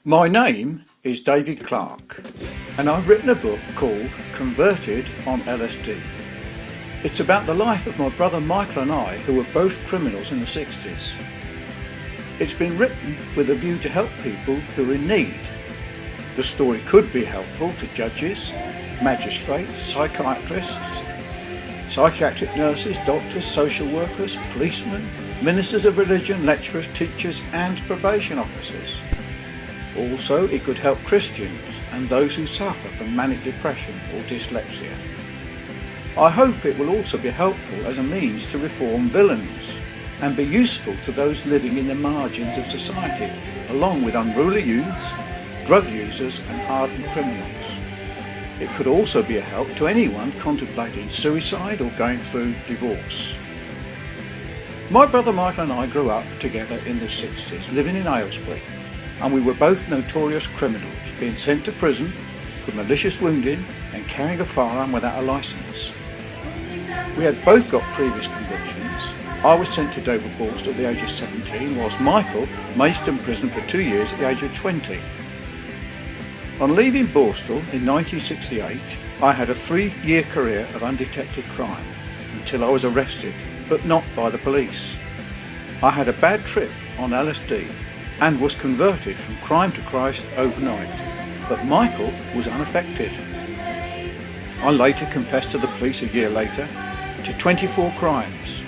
My name is David Clarke, and I've written a book called Converted on LSD. It's about the life of my brother Michael and I, who were both criminals in the 60s. It's been written with a view to help people who are in need. The story could be helpful to judges, magistrates, psychiatrists, psychiatric nurses, doctors, social workers, policemen, ministers of religion, lecturers, teachers and probation officers. Also, it could help Christians and those who suffer from manic depression or dyslexia. I hope it will also be helpful as a means to reform villains and be useful to those living in the margins of society, along with unruly youths, drug users and hardened criminals. It could also be a help to anyone contemplating suicide or going through divorce. My brother Michael and I grew up together in the 60s, living in Aylesbury, and we were both notorious criminals, being sent to prison for malicious wounding and carrying a firearm without a licence. We had both got previous convictions. I was sent to Dover Borstal at the age of 17, whilst Michael maced in prison for 2 years at the age of 20. On leaving Borstal in 1968, I had a 3-year career of undetected crime until I was arrested, but not by the police. I had a bad trip on LSD and was converted from crime to Christ overnight, but Michael was unaffected. I later confessed to the police a year later to 24 crimes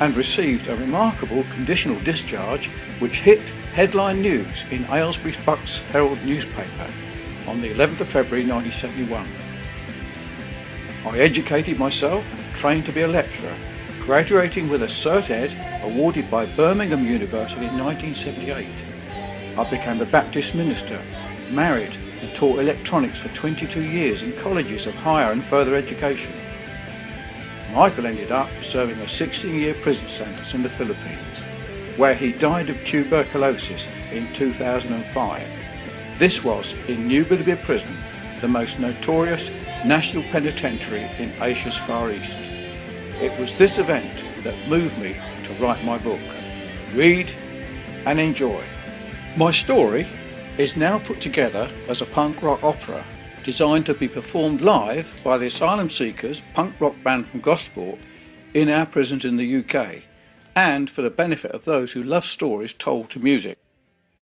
and received a remarkable conditional discharge which hit headline news in Aylesbury's Bucks Herald newspaper on the 11th of February 1971. I educated myself and trained to be a lecturer, graduating with a Cert Ed awarded by Birmingham University in 1978. I became a Baptist minister, married and taught electronics for 22 years in colleges of higher and further education. Michael ended up serving a 16-year prison sentence in the Philippines, where he died of tuberculosis in 2005. This was in New Bilibid Prison, the most notorious national penitentiary in Asia's Far East. It was this event that moved me to write my book. Read and enjoy. My story is now put together as a punk rock opera designed to be performed live by the asylum seekers punk rock band from Gosport in our prisons in the UK, and for the benefit of those who love stories told to music.